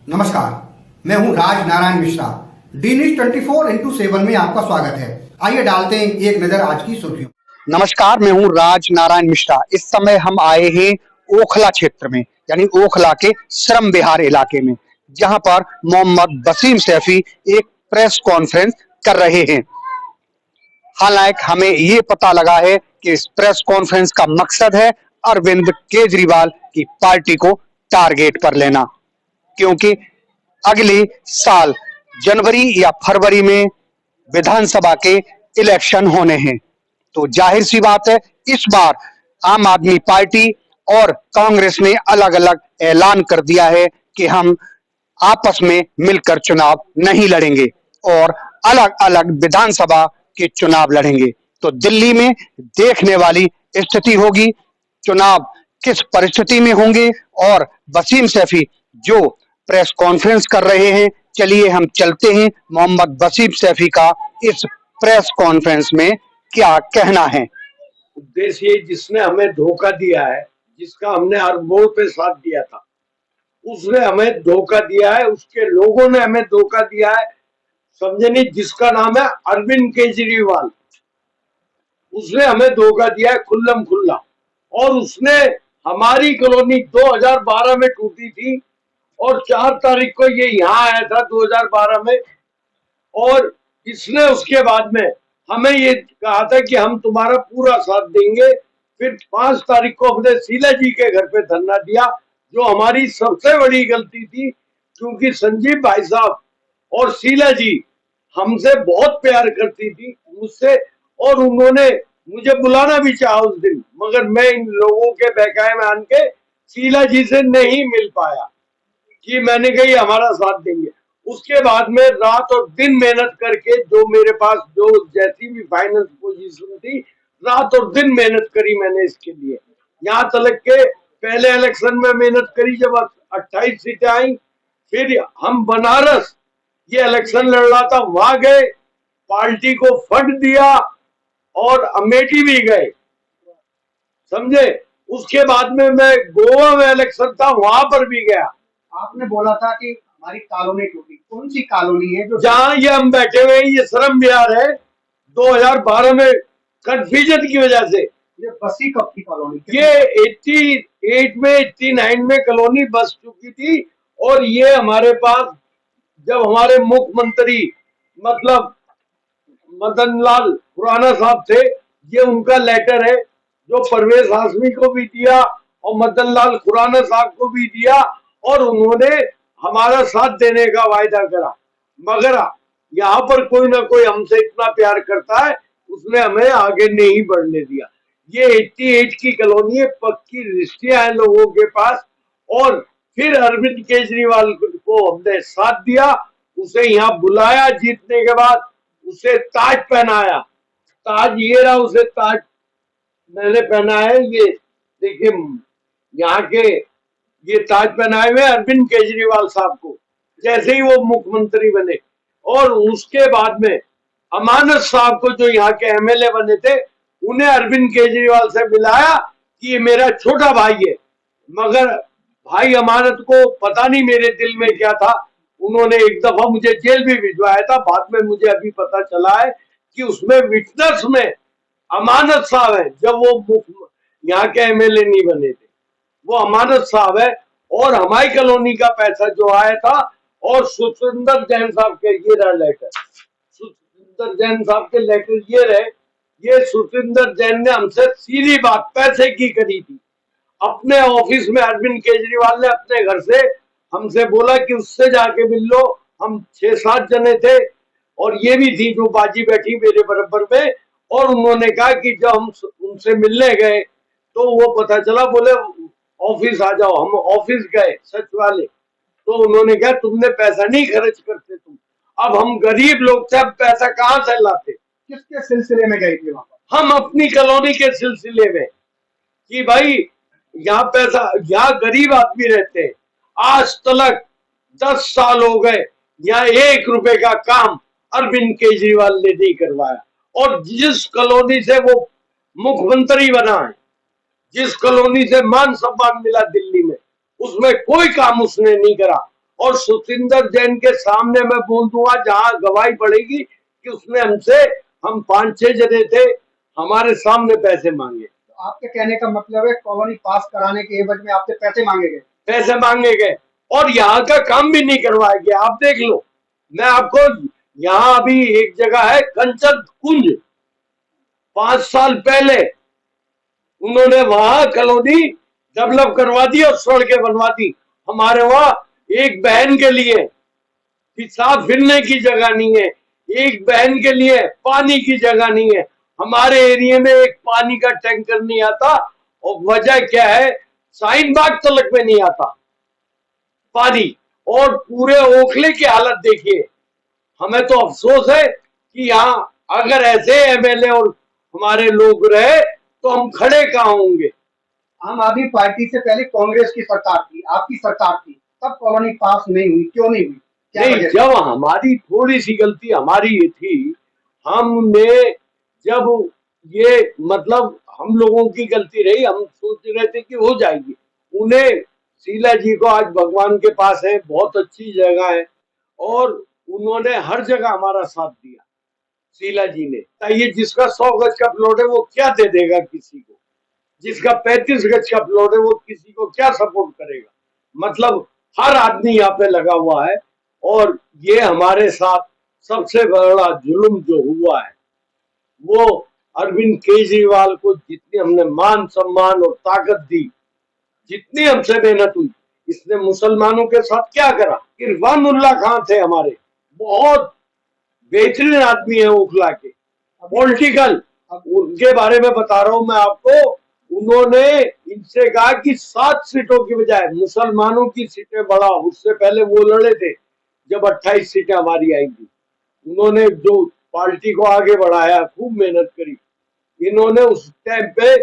नमस्कार, मैं हूं Raj Narayan Mishra. D news 24x7 में आपका स्वागत है। आइए डालते हैं एक नजर आज की सुर्खियों। नमस्कार, मैं हूं राज नारायण मिश्रा। इस समय हम आए हैं ओखला क्षेत्र में, यानी ओखला के श्रम विहार इलाके में, जहां पर मोहम्मद वसीम सैफी एक प्रेस कॉन्फ्रेंस कर रहे हैं। हालांकि हमें ये पता लगा है कि इस प्रेस कॉन्फ्रेंस का मकसद है अरविंद केजरीवाल की पार्टी को टारगेट पर लेना, क्योंकि अगले साल जनवरी या फरवरी में विधानसभा के इलेक्शन होने हैं। तो जाहिर सी बात है, इस बार आम आदमी पार्टी और कांग्रेस ने अलग अलग ऐलान कर दिया है कि हम आपस में मिलकर चुनाव नहीं लड़ेंगे और अलग अलग विधानसभा के चुनाव लड़ेंगे। तो दिल्ली में देखने वाली स्थिति होगी, चुनाव किस परिस्थिति में होंगे और वसीम सैफी जो प्रेस कॉन्फ्रेंस कर रहे हैं। चलिए हम चलते हैं, मोहम्मद वसीम सैफी का इस प्रेस कॉन्फ्रेंस में क्या कहना है। उद्देश्य जिसने हमें धोखा दिया है, जिसका हमने हर मोड़ पे साथ दिया था, उसने हमें धोखा दिया है, उसके लोगों ने हमें धोखा दिया है। समझे नहीं, जिसका नाम है अरविंद केजरीवाल, उसने हमें धोखा दिया है खुल्लम खुल्ला। और उसने हमारी कॉलोनी 2012 में टूटी थी और 4 तारीख को ये यहाँ आया था 2012 में, और इसने उसके बाद में हमें ये कहा था कि हम तुम्हारा पूरा साथ देंगे। फिर 5 तारीख को अपने शीला जी के घर पे धरना दिया, जो हमारी सबसे बड़ी गलती थी, क्योंकि संजीव भाई साहब और शीला जी हमसे बहुत प्यार करती थी मुझसे, और उन्होंने मुझे बुलाना भी चाहा उस दिन, मगर मैं इन लोगों के बहकाए में आन के शीला जी से नहीं मिल पाया कि मैंने कही हमारा साथ देंगे। उसके बाद में रात और दिन मेहनत करके, जो मेरे पास जो जैसी भी फाइनेंस पोजीशन थी, रात और दिन मेहनत करी मैंने इसके लिए। यहाँ तक के पहले इलेक्शन में मेहनत करी जब 28 सीटें आई, फिर हम बनारस ये इलेक्शन लड़ रहा था, वहां गए, पार्टी को फंड दिया और अमेठी भी गए, समझे। उसके बाद में मैं गोवा में इलेक्शन था, वहां पर भी गया। आपने बोला था कि हमारी कॉलोनी टूटी, कौन सी कॉलोनी है जो जहां ये हम बैठे हुए हैं, ये श्रम विहार है। 2012 में कंफ्यूजन की वजह से ये बसी कब की कॉलोनी? ये 88 में 89 में कॉलोनी बस चुकी थी। और ये हमारे पास जब हमारे मुख्यमंत्री मतलब मदन लाल खुराना साहब थे, ये उनका लेटर है जो परवेज हाशमी को भी दिया और मदन लाल खुराना साहब को भी दिया, और उन्होंने हमारा साथ देने का वायदा करा। मगर यहाँ पर कोई ना कोई हमसे इतना प्यार करता है, उसने हमें आगे नहीं बढ़ने दिया। ये 88 की कॉलोनी है, पक्की रिश्तियां हैं लोगों के पास। और फिर अरविंद केजरीवाल को हमने साथ दिया, उसे यहाँ बुलाया, जीतने के बाद उसे ताज पहनाया। ताज ये रहा, उसे ताज मैंने पहना है, ये देखिए यहाँ के ये ताज पहनाए हुए अरविंद केजरीवाल साहब को, जैसे ही वो मुख्यमंत्री बने। और उसके बाद में अमानत साहब को, जो यहाँ के एमएलए बने थे, उन्हें अरविंद केजरीवाल से मिलाया कि ये मेरा छोटा भाई है। मगर भाई अमानत को पता नहीं मेरे दिल में क्या था, उन्होंने एक दफा मुझे जेल भी भिजवाया था। बाद में मुझे अभी पता चला है कि उसमें विटनेस में अमानत साहब है, जब वो यहाँ के एमएलए नहीं बने थे, वो अमानत साहब है। और हमारी कॉलोनी का पैसा जो आया था, और सुखविंदर जैन साहब के ये रहा लेटर, सुखविंदर जैन साहब के लेटर ये रहे। ये सुखविंदर जैन ने हमसे सीधी बात पैसे की करी थी। अपने ऑफिस में अरविंद केजरीवाल ने अपने घर से हमसे बोला कि उससे जाके मिल लो। हम 6-7 जने थे, और ये भी थी जो बाजी बैठी मेरे बराबर में। और उन्होंने कहा कि जब हम उनसे मिलने गए तो वो पता चला, बोले ऑफिस आ जाओ। हम ऑफिस गए सचिवालय, तो उन्होंने कहा तुमने पैसा नहीं खर्च करते तुम। अब हम गरीब लोग थे, अब पैसा कहाँ से लाते? किसके सिलसिले में गए थे वहां पर? हम अपनी कॉलोनी के सिलसिले में, कि भाई यहाँ पैसा, यहाँ गरीब आदमी रहते हैं। आज तक 10 साल हो गए, यहाँ 1 रुपए का काम अरविंद केजरीवाल ने नहीं करवाया। और जिस कॉलोनी से वो मुख्यमंत्री बना है, जिस कॉलोनी से मान सम्मान मिला दिल्ली में, उसमें कोई काम उसने नहीं करा। और सुखिंदर जैन के सामने मैं बोल दूंगा, जहां गवाही पड़ेगी कि उसने हमसे, हम 5-6 जने थे, हमारे सामने पैसे मांगे। तो आपके कहने का मतलब है कॉलोनी पास कराने के एवज में आपसे पैसे मांगे गए? पैसे मांगे गए और यहाँ का काम भी नहीं करवाया गया। आप देख लो, मैं आपको, यहाँ अभी एक जगह है कंचन कुंज, 5 साल पहले उन्होंने वहां कॉलोनी डेवलप करवा दी और सड़कें बनवा दी। हमारे वहां एक बहन के लिए पेशाब फिरने की जगह नहीं है, एक बहन के लिए पानी की जगह नहीं है। हमारे एरिया में एक पानी का टैंकर नहीं आता, और वजह क्या है, शाहीन बाग तलक में नहीं आता पानी। और पूरे ओखले की हालत देखिए। हमें तो अफसोस है कि यहाँ अगर ऐसे एमएलए और हमारे लोग रहे तो हम खड़े कहाँ होंगे। आम आदमी पार्टी से पहले कांग्रेस की सरकार थी, आपकी सरकार थी, तब कॉलोनी पास नहीं हुई, क्यों नहीं हुई? क्या नहीं, वजह? जब हमारी थोड़ी सी गलती हमारी ये थी, हमने जब ये मतलब हम लोगों की गलती रही, हम सोच रहे थे कि हो जाएगी। उन्हें, शीला जी को आज भगवान के पास है, बहुत अच्छी जगह है, और उन्होंने हर जगह हमारा साथ दिया। शीला जी ने, ये जिसका 100 गज का प्लॉट है वो क्या दे देगा किसी को, जिसका 35 गज का प्लॉट है वो किसी को क्या सपोर्ट करेगा। मतलब हर आदमी यहाँ पे लगा हुआ है। और ये हमारे साथ सबसे बड़ा जुल्म जो हुआ है, वो अरविंद केजरीवाल को जितनी हमने मान सम्मान और ताकत दी, जितनी हमसे मेहनत हुई, इसने मुसलमानों के साथ क्या करा। इरफानुल्लाह खान थे हमारे, बहुत बेहतरीन आदमी है ओखला के, पॉलिटिकल, उनके बारे में बता रहा हूं मैं आपको। उन्होंने इनसे कहा कि 7 सीटों की बजाय मुसलमानों की सीटें बढ़ाओ। उससे पहले वो लड़े थे जब 28 सीटें हमारी आई थी। उन्होंने जो पार्टी को आगे बढ़ाया, खूब मेहनत करी। इन्होंने उस टाइम पे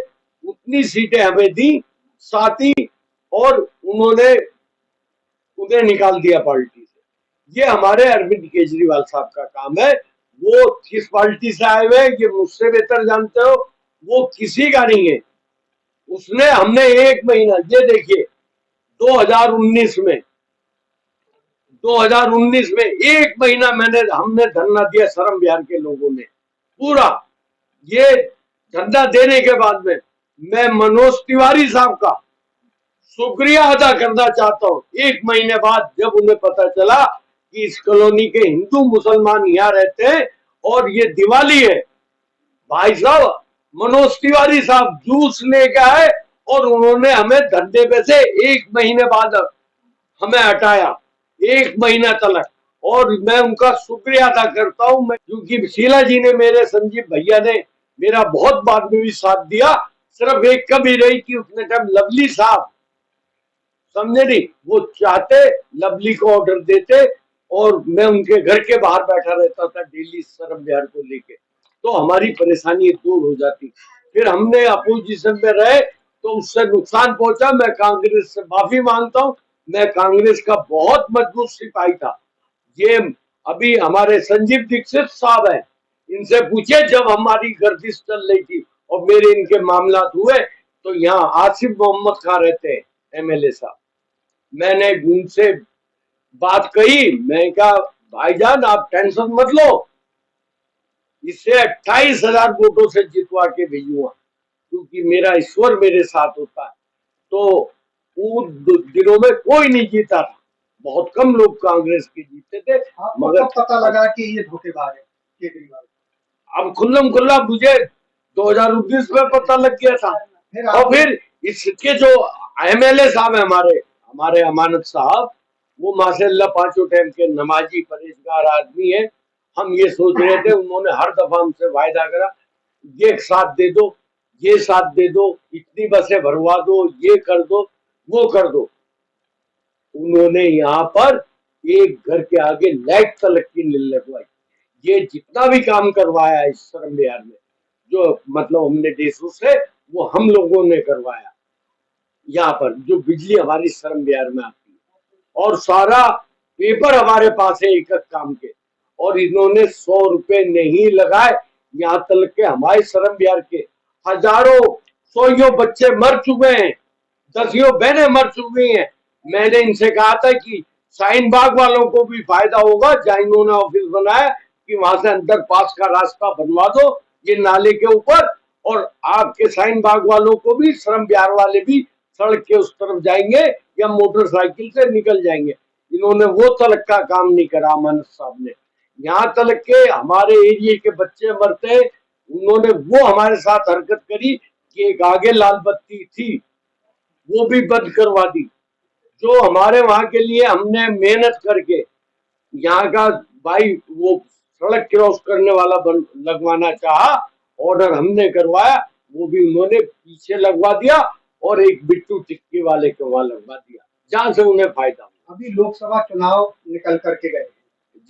उतनी सीटें हमें दी, साथ ही और उन्होंने उन्हें निकाल दिया पार्टी से। ये हमारे अरविंद केजरीवाल साहब का काम है। वो किस पार्टी से आए हुए ये मुझसे बेहतर जानते हो, वो किसी का नहीं है। उसने, हमने 1 महीना, ये देखिए 2019 में 1 महीना हमने धरना दिया शर्म बिहार के लोगों ने पूरा। ये धरना देने के बाद में मैं मनोज तिवारी साहब का शुक्रिया अदा करना चाहता हूँ। 1 महीने बाद जब उन्हें पता चला कि इस कॉलोनी के हिंदू मुसलमान यहाँ रहते हैं और ये दिवाली है, भाई साहब मनोज तिवारी साहब जूस लेकर आए और उन्होंने हमें धंधे पे से 1 महीने बाद हमें हटाया, 1 महीना तक। और मैं उनका शुक्रिया अदा करता हूं, मैं, क्योंकि शीला जी ने, मेरे संजीव भैया ने मेरा बहुत बाद में भी साथ दिया। सिर्फ एक कमी रही कि उतने टाइम लवली साहब, समझे नहीं, वो चाहते लवली को ऑर्डर देते और मैं उनके घर के बाहर बैठा रहता था डेली शर्म बिहार को लेके, तो हमारी परेशानी दूर हो जाती। फिर हमने अपोजिशन में रहे तो उससे नुकसान पहुंचा। मैं कांग्रेस से माफी मांगता हूं, मैं कांग्रेस का बहुत मजबूत सिपाही था। ये अभी हमारे संजीव दीक्षित साहब है, इनसे पूछे जब हमारी गर्दिश चल रही थी और मेरे इनके मामला हुए, तो यहाँ आसिफ मोहम्मद खान रहते हैं एमएलए साहब, मैंने उनसे बात कही, मैं कहा भाईजान आप टेंशन मत लो, इससे 28,000 वोटों से जितवा के भेजूंगा, क्योंकि मेरा ईश्वर मेरे साथ होता है। तो उन दिनों में कोई नहीं जीता था, बहुत कम लोग कांग्रेस के जीते थे। मगर पता लगा कि ये धोखेबाज है केजरीवाल। अब खुल्लम खुल्ला मुझे 2019 में पता लग गया था। और फिर इसके जो एमएलए साहब है हमारे अमानत साहब, वो माशाल्लाह 5 टाइम के नमाजी परहेजगार आदमी है। हम ये सोच रहे थे, उन्होंने हर दफा हमसे वायदा करा, ये साथ दे दो, ये साथ दे दो, इतनी बसें भरवा दो, ये कर दो, वो कर दो। उन्होंने यहाँ पर एक घर के आगे लाइट तलक की नहीं लगवाई। ये जितना भी काम करवाया इस शर्म बिहार में, जो मतलब हमने देशों से, वो हम लोगों ने करवाया। यहाँ पर जो बिजली हमारी शर्म बिहार में आती है और सारा पेपर हमारे पास है एक एक काम के, और इन्होंने 100 रुपए नहीं लगाए। यहाँ तक के हमारे शर्म बिहार के हजारों सौयों बच्चे मर चुके हैं, 10 बहनें मर चुकी हैं। मैंने इनसे कहा था कि शाहीन बाग वालों को भी फायदा होगा, जहां इन्होंने ऑफिस बनाया कि वहां से अंदर पास का रास्ता बनवा दो ये नाले के ऊपर, और आपके शाहीन बाग वालों को भी, श्रम विहार वाले भी सड़क के उस तरफ जाएंगे या मोटरसाइकिल से निकल जाएंगे। इन्होंने वो तलक का काम नहीं करा मानस साहब ने। यहाँ तलक के हमारे एरिया के बच्चे मरते हैं, उन्होंने वो हमारे साथ हरकत करी कि एक आगे लाल बत्ती थी वो भी बंद करवा दी। जो हमारे वहां के लिए हमने मेहनत करके यहाँ का भाई वो सड़क क्रॉस करने वाला लगवाना चाहा, ऑर्डर हमने करवाया, वो भी उन्होंने पीछे लगवा दिया और एक बिट्टू टिक्की वाले के वहां लगवा दिया, जहां से उन्हें फायदा हुआ। अभी लोकसभा चुनाव निकल करके गए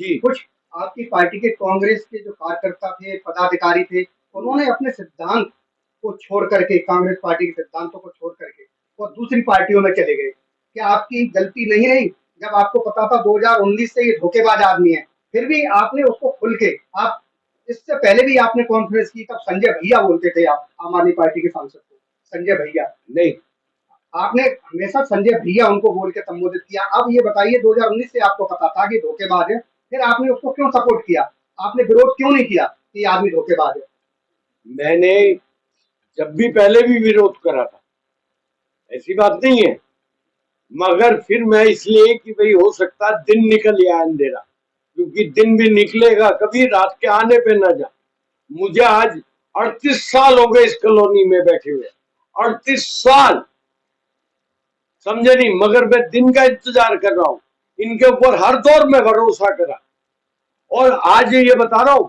जी, कुछ आपकी पार्टी के कांग्रेस के जो कार्यकर्ता थे, पदाधिकारी थे, उन्होंने अपने सिद्धांत को छोड़ करके, कांग्रेस पार्टी के सिद्धांतों को छोड़ करके और दूसरी पार्टियों में चले गए। क्या आपकी गलती नहीं रही जब आपको पता था 2019 से ये धोखेबाज आदमी है, फिर भी आपने उसको खुल के, आप इससे पहले भी आपने कॉन्फ्रेंस की, तब संजय भैया बोलते थे आप आम आदमी पार्टी के सांसद को, संजय भैया नहीं, आपने हमेशा संजय भैया उनको बोल के संबोधित किया। अब ये बताइए 2019 से आपको पता था कि धोखेबाज है, फिर आपने उसको क्यों सपोर्ट किया, आपने विरोध क्यों नहीं किया कि आदमी धोखेबाज है? मैंने जब भी पहले भी विरोध करा था, ऐसी बात नहीं है, मगर फिर मैं इसलिए कि भाई हो सकता दिन निकल या अंधेरा, क्योंकि दिन भी निकलेगा कभी, रात के आने पे न जा। मुझे आज 38 साल हो गए इस कॉलोनी में बैठे हुए, 38 साल, समझे नहीं, मगर मैं दिन का इंतजार कर रहा हूं। इनके ऊपर हर दौर में भरोसा करा, और आज ये बता रहा हूं,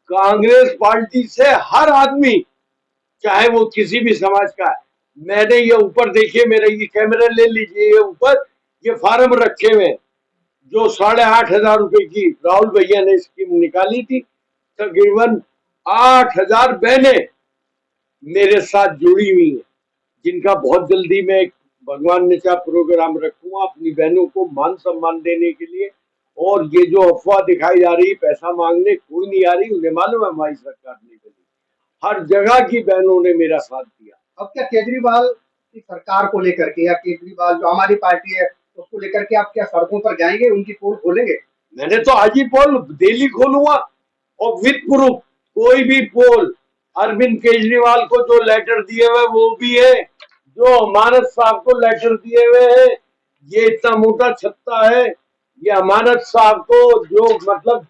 कांग्रेस पार्टी से हर आदमी, चाहे वो किसी भी समाज का है, मैंने ये ऊपर देखिए, मेरे ये कैमरे ले लीजिए, ये ऊपर ये फार्म रखे हुए, जो 8,500 रुपए की राहुल भैया ने स्कीम निकाली थी, तकरीबन 8,000 बहनें मेरे साथ जुड़ी हुई हैं, जिनका बहुत जल्दी मैं भगवान ने चाहा प्रोग्राम रखूंगा अपनी बहनों को मान सम्मान देने के लिए। और ये जो अफवाह दिखाई जा रही पैसा मांगने, कोई नहीं आ रही, उन्हें मालूम है हमारी सरकार नहीं बनी, हर जगह की बहनों ने मेरा साथ दिया। अब क्या केजरीवाल की सरकार को लेकर के, या केजरीवाल जो हमारी पार्टी है उसको लेकर के आप क्या सड़कों पर जाएंगे, उनकी पोल खोलेंगे? मैंने तो आज ही पोल डेली खोलूंगा, और विद प्रूफ कोई भी पोल, अरविंद केजरीवाल को जो लेटर दिए हुए वो भी है, जो अमानत साहब को लेटर दिए हुए हैं, ये इतना मोटा छत्ता है, ये अमानत साहब को जो मतलब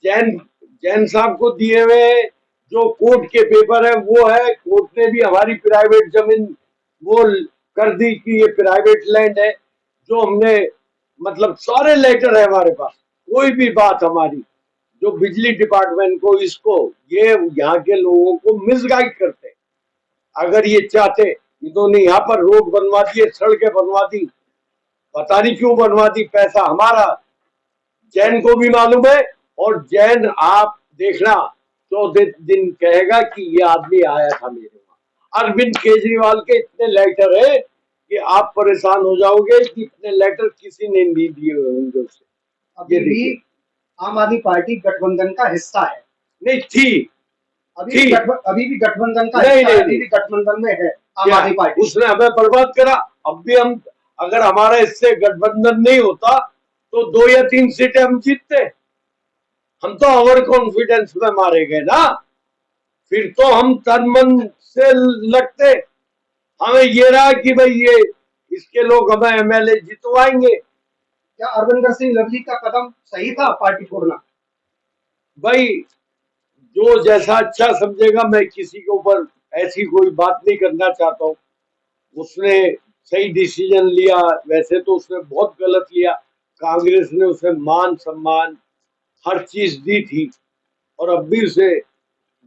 जैन जैन साहब को दिए हुए हैं, जो कोर्ट के पेपर है वो है, कोर्ट ने भी हमारी प्राइवेट जमीन वो कर दी कि ये प्राइवेट लैंड है, जो हमने मतलब सारे लेटर है हमारे पास, कोई भी बात हमारी, जो बिजली डिपार्टमेंट को, इसको, ये यहाँ के लोगों को मिसगाइड करते। अगर ये चाहते, इन्होंने यहाँ पर रोड बनवा दिए, सड़कें बनवा दी, पता नहीं क्यों बनवा दी, पैसा हमारा, जैन को भी मालूम है, और जैन आप देखना 14 दिन कहेगा कि ये आदमी आया था मेरे वहां। अरविंद केजरीवाल के इतने लेटर है कि आप परेशान हो जाओगे कि इतने लेटर किसी ने नहीं दिए हुए होंगे उसे। अभी भी आम आदमी पार्टी गठबंधन का हिस्सा है? नहीं थी, अभी भी गठबंधन का नहीं, हिस्सा है, नहीं, अभी भी गठबंधन में है आम आदमी पार्टी। उसने हमें बर्बाद करा। अब भी हम, अगर हमारा इससे गठबंधन नहीं होता तो 2 या 3 सीटें हम जीतते। हम तो ओवर कॉन्फिडेंस में मारे गए ना, फिर तो हम तन मन से लगते। हमें ये रहा कि भाई ये इसके लोग हमें एमएलए जितवाएंगे। क्या अरविंदर सिंह लवली का कदम सही था, पार्टी छोड़ना? भाई जो जैसा अच्छा समझेगा, मैं किसी के ऊपर ऐसी कोई बात नहीं करना चाहता हूँ। उसने सही डिसीजन लिया, वैसे तो उसने बहुत गलत लिया, कांग्रेस ने उसे मान सम्मान हर चीज दी थी, और अब भी उसे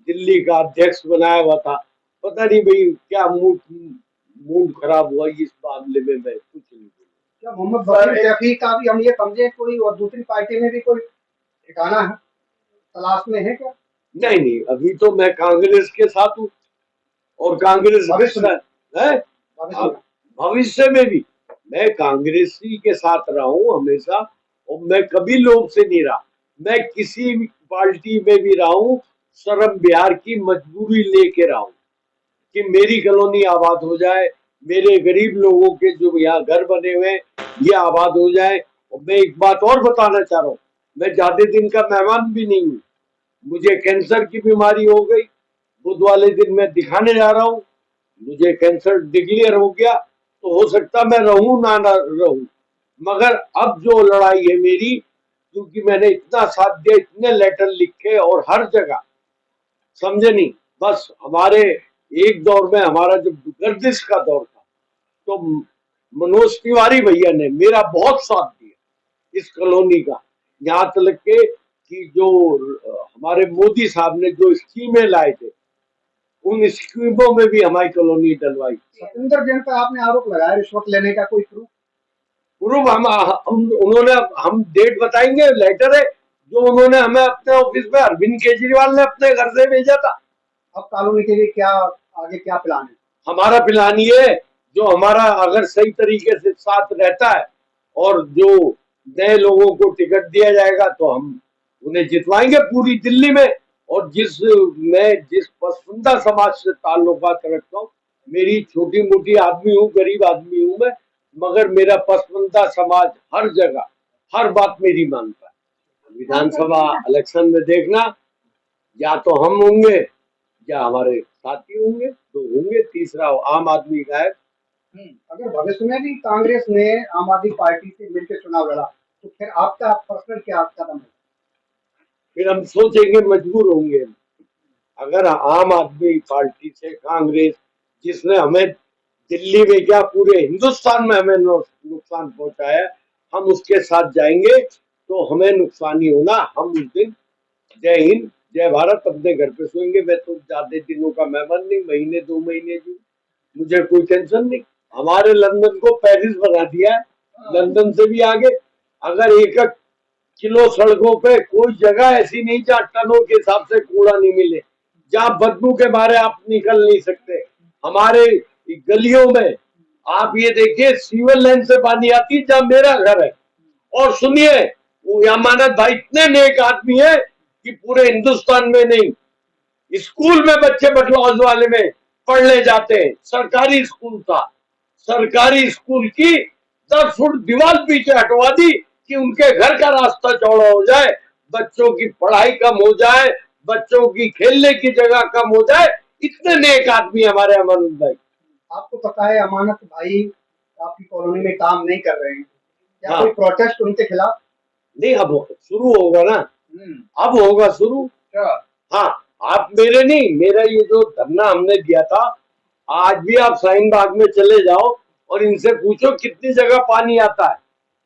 दिल्ली का अध्यक्ष बनाया हुआ था। पता नहीं भाई क्या मूड खराब हुआ इस मामले में, मैं कुछ नहीं बोलूं। क्या मोहम्मद बशीर शफी का भी हम ये समझे कोई, और दूसरी पार्टी में भी कोई ठिकाना है, तलाश में है क्या? नहीं, अभी तो मैं कांग्रेस के साथ हूँ, और कांग्रेस भविष्य में भी मैं कांग्रेस ही के साथ रहा हूँ हमेशा, और मैं कभी लोग से नहीं रहा। मैं किसी भी पार्टी में भी रहा हूँ, श्रम विहार की मजबूरी लेके रहा हूँ कि मेरी कॉलोनी आबाद हो जाए, मेरे गरीब लोगों के जो यहाँ घर बने हुए हैं ये आबाद हो जाए। और मैं एक बात और बताना चाह रहा हूँ, मैं ज्यादा दिन का मेहमान भी नहीं हूँ। मुझे कैंसर की बीमारी हो गई, बुध वाले दिन मैं दिखाने जा रहा हूँ, मुझे कैंसर डिक्लेयर हो गया, तो हो सकता मैं रहूं ना रहूं, मगर अब जो लड़ाई है मेरी, क्योंकि मैंने इतना साथ दिया, इतने लेटर लिखे और हर जगह, समझे नहीं, बस हमारे एक दौर में, हमारा जब गर्दिश का दौर था, तो मनोज तिवारी भैया ने मेरा बहुत साथ दिया इस कॉलोनी का। यहाँ तक के कि जो हमारे मोदी साहब ने जो स्कीमें लाए थे, उन स्कीमों में भी हमारी कॉलोनी डलवाई। सतेंद्र जैन पर आपने आरोप लगाया रिश्वत लेने का, कोई प्रूफ? प्रूफ उन्होंने, हम डेट बताएंगे, लेटर है जो उन्होंने हमें अपने ऑफिस में, अरविंद केजरीवाल ने अपने घर से भेजा था। अब कॉलोनी के लिए क्या आगे क्या प्लान है? हमारा प्लान ये है, जो हमारा अगर सही तरीके से साथ रहता है और जो नए लोगों को टिकट दिया जाएगा तो हम उन्हें जितवाएंगे पूरी दिल्ली में। और मैं जिस पसंदा समाज से ताल्लुकात रखता हूँ, मेरी छोटी मोटी आदमी हूँ, गरीब आदमी हूँ मैं, मगर मेरा पसंदा समाज हर जगह हर बात मेरी मानता है। विधानसभा इलेक्शन में देखना, या तो हम होंगे या हमारे साथी होंगे, दो होंगे, तीसरा आम आदमी का है। अगर भविष्य में भी कांग्रेस ने आम आदमी पार्टी से मिलकर चुनाव लड़ा तो फिर आपका पर्सनल क्या कदम है? फिर हम सोचेंगे, मजबूर होंगे। अगर आम आदमी पार्टी से कांग्रेस, जिसने हमें दिल्ली में क्या पूरे हिंदुस्तान में हमें नुकसान पहुंचाया, हम उसके साथ जाएंगे तो हमें नुकसान ही होना। हम उस दिन जय हिंद जय भारत अपने घर पे सोएंगे। मैं तो ज्यादा दिनों का मेहमान नहीं, महीने 2 महीने जी, मुझे कोई टेंशन नहीं। हमारे लंदन को पेरिस बना दिया है, लंदन से भी आगे। अगर 1 किलो सड़कों पे कोई जगह ऐसी नहीं जहाँ टनों के हिसाब से कूड़ा नहीं मिले, जहाँ बदबू के मारे आप निकल नहीं सकते। हमारे गलियों में आप ये देखिए, सीवर लाइन से पानी आती जहाँ मेरा घर है। और सुनिए, वो अमानत भाई इतने नेक आदमी है कि पूरे हिंदुस्तान में नहीं, स्कूल में बच्चे बटलौज वाले में पढ़ने जाते हैं। सरकारी स्कूल था, सरकारी स्कूल की 10 फुट दीवार पीछे हटवा दी कि उनके घर का रास्ता चौड़ा हो जाए, बच्चों की पढ़ाई कम हो जाए, बच्चों की खेलने की जगह कम हो जाए। इतने नेक आदमी हमारे अमानत भाई। आपको पता है अमानत भाई आपकी कॉलोनी में काम नहीं कर रहे हैं, क्या हाँ। कोई प्रोटेस्ट उनके खिलाफ? नहीं, अब शुरू होगा ना, अब होगा शुरू। क्या? हाँ, आप मेरे नहीं, मेरा ये जो धरना हमने दिया था, आज भी आप शाहीन बाग में चले जाओ और इनसे पूछो कितनी जगह पानी आता है।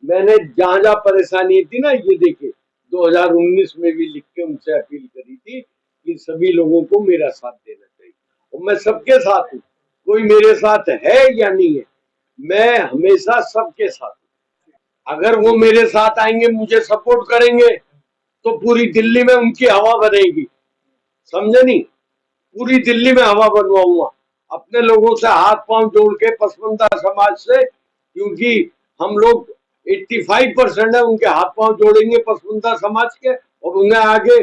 मैंने जहां जहां परेशानी थी ना, ये देखिए 2019 में भी लिख के उनसे अपील करी थी कि सभी लोगों को मेरा साथ देना चाहिए, और मैं सबके साथ हूँ। कोई मेरे साथ है या नहीं है, मैं हमेशा सबके साथ हूँ। अगर वो मेरे साथ आएंगे, मुझे सपोर्ट करेंगे, तो पूरी दिल्ली में उनकी हवा बनेगी, समझे नहीं? पूरी दिल्ली में हवा बनवाऊंगा अपने लोगों से हाथ पांव जोड़ के, पसमंदा समाज से, क्योंकि हम लोग 85% है, उनके हाथ पांव जोड़ेंगे पसमंदा समाज के, और उन्हें आगे,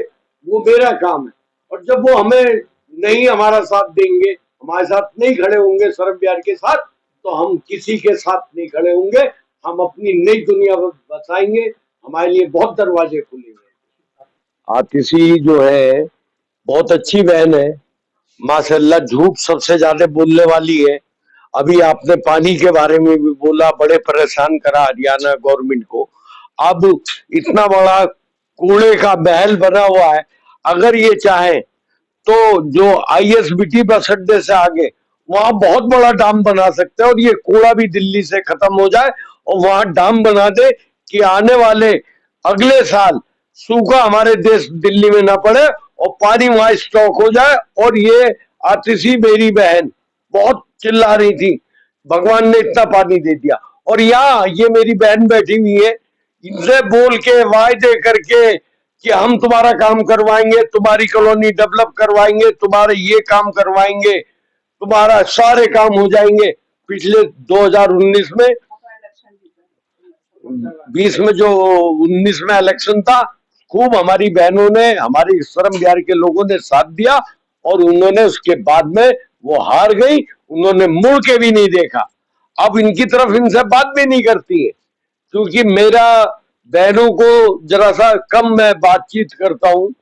वो मेरा काम है। और जब वो हमें नहीं हमारा साथ देंगे, हमारे साथ नहीं खड़े होंगे शरद बिहार के साथ, तो हम किसी के साथ नहीं खड़े होंगे। हम अपनी नई दुनिया बसाएंगे, हमारे लिए बहुत दरवाजे खुलेंगे। आतिशी जो है बहुत अच्छी बहन है, माशाल्लाह, झूठ सबसे ज्यादा बोलने वाली है। अभी आपने पानी के बारे में भी बोला, बड़े परेशान करा हरियाणा गवर्नमेंट को। अब इतना बड़ा कूड़े का महल बना हुआ है, अगर ये चाहे तो जो ISBT बस अड्डे से आगे वहां बहुत बड़ा डाम बना सकते हैं, और ये कूड़ा भी दिल्ली से खत्म हो जाए, और वहां डाम बना दे कि आने वाले अगले साल सूखा हमारे देश दिल्ली में ना पड़े और पानी वहां स्टॉक हो जाए। और ये आतिशी मेरी बहन बहुत चिल्ला रही थी, भगवान ने इतना पानी दे दिया। और यहाँ ये मेरी बहन बैठी हुई है, इनसे बोल के वायदे करके कि हम तुम्हारा काम करवाएंगे, तुम्हारी कॉलोनी डेवलप करवाएंगे, तुम्हारे ये काम करवाएंगे, तुम्हारा सारे काम हो जाएंगे। पिछले 2019 में 20 में जो 19 में इलेक्शन था, खूब हमारी बहनों ने, हमारी शरम बिहार के लोगों ने साथ दिया, और उन्होंने उसके बाद में वो हार गई, उन्होंने मुड़ के भी नहीं देखा। अब इनकी तरफ इनसे बात भी नहीं करती है, क्योंकि मेरा बहनों को जरा सा कम मैं बातचीत करता हूँ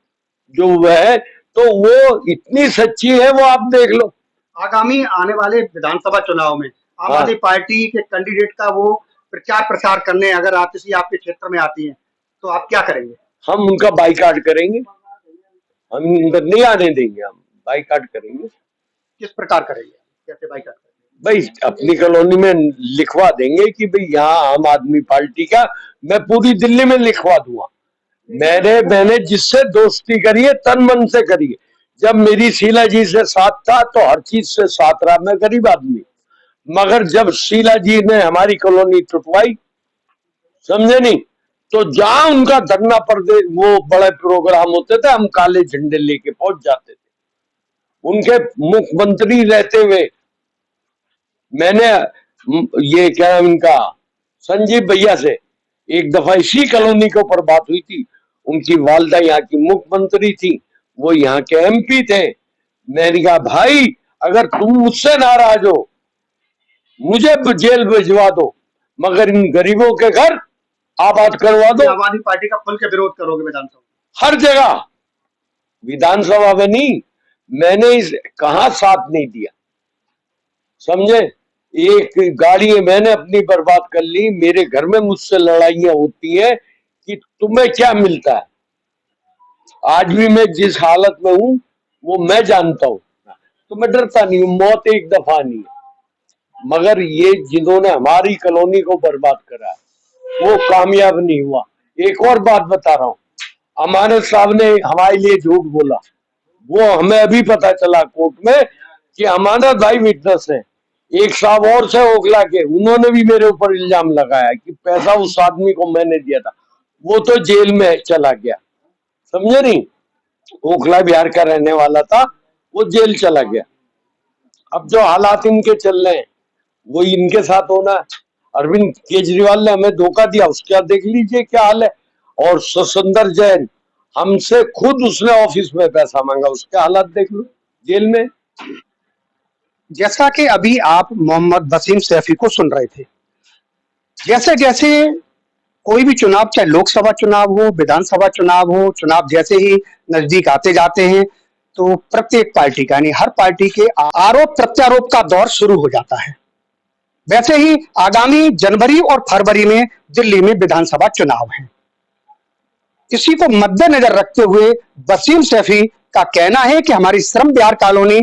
जो वह है, तो वो इतनी सच्ची है, वो आप देख लो। आगामी आने वाले विधानसभा चुनाव में आम हाँ। आदमी पार्टी के कैंडिडेट का वो प्रचार प्रसार करने अगर आतिशी आपके क्षेत्र में आती है तो आप क्या करेंगे? हम उनका बाइकाट करेंगे, हम उनका नहीं आने देंगे, हम बाइकाट करेंगे। किस प्रकार करेंगे? कैसे बाइकाट करेंगे? भाई अपनी कॉलोनी में लिखवा देंगे कि भाई यहाँ आम आदमी पार्टी का, मैं पूरी दिल्ली में लिखवा दूंगा। मैंने जिससे दोस्ती करी है तन मन से करी है। जब मेरी शीला जी से साथ था तो हर चीज से साथ रहा, मैं गरीब आदमी, मगर जब शीला जी ने हमारी कॉलोनी टुटवाई, समझे नहीं, तो जहां उनका धरना प्रदेश वो बड़े प्रोग्राम होते थे, हम काले झंडे लेके पहुंच जाते थे। उनके मुख्यमंत्री रहते हुए मैंने ये क्या इनका संजीव भैया से एक दफा इसी कॉलोनी के ऊपर बात हुई थी। उनकी वालदा यहाँ की मुख्यमंत्री थी, वो यहाँ के एमपी थे। मैंने कहा भाई अगर तुम मुझसे नाराज हो मुझे जेल भिजवा दो, मगर इन गरीबों के घर आबाद करवा दो। आम आदमी पार्टी का खुल के विरोध करोगे विधानसभा? हर जगह, विधानसभा में नहीं, मैंने इस कहा साथ नहीं दिया, समझे। एक गाड़ी मैंने अपनी बर्बाद कर ली, मेरे घर में मुझसे लड़ाइयां होती हैं कि तुम्हें क्या मिलता है। आज भी मैं जिस हालत में हूं वो मैं जानता हूं, तो मैं डरता नहीं हूं, मौत एक दफा नहीं है। मगर ये जिन्होंने हमारी कॉलोनी को बर्बाद करा वो कामयाब नहीं हुआ। एक और बात बता रहा हूं, अमानत साहब ने हमारे लिए झूठ बोला, वो हमें अभी पता चला कोर्ट में कि अमानत भाई विटनेस है। एक साहब और से ओखला के, उन्होंने भी मेरे ऊपर इल्जाम लगाया कि पैसा उस आदमी को मैंने दिया था, वो तो जेल में चला गया, समझे नहीं। ओखला बिहार का रहने वाला था, वो जेल चला गया। अब जो हालात इनके चल रहे हैं वही इनके साथ होना है। अरविंद केजरीवाल ने हमें धोखा दिया, उसका देख लीजिए क्या हाल है। और सुंदर जैन हमसे खुद उसने ऑफिस में पैसा मांगा, उसके हालात देख लो जेल में। जैसा कि अभी आप मोहम्मद वसीम सैफी को सुन रहे थे, जैसे जैसे कोई भी चुनाव, चाहे लोकसभा चुनाव हो, विधानसभा चुनाव हो, चुनाव जैसे ही नजदीक आते जाते हैं तो प्रत्येक पार्टी का यानी हर पार्टी के आरोप प्रत्यारोप का दौर शुरू हो जाता है। वैसे ही आगामी जनवरी और फरवरी में दिल्ली में विधानसभा चुनाव है। इसी को मद्देनजर रखते हुए वसीम सैफी का कहना है कि हमारी श्रम विहार कॉलोनी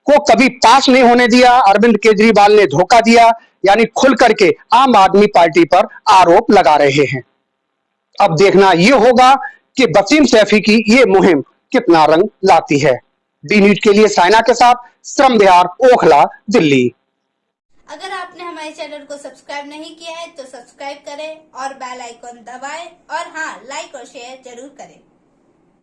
को कभी पास नहीं होने दिया, अरविंद केजरीवाल ने धोखा दिया, यानी खुल करके आम आदमी पार्टी पर आरोप लगा रहे हैं। अब देखना यह होगा कि वसीम सैफी की यह मुहिम कितना रंग लाती है। डी न्यूज के लिए साइना के साथ श्रम विहार, ओखला, दिल्ली। अगर आपने हमारे चैनल को सब्सक्राइब नहीं किया है तो सब्सक्राइब करें और बेल आइकॉन दबाएं और हाँ, लाइक और शेयर जरूर करें।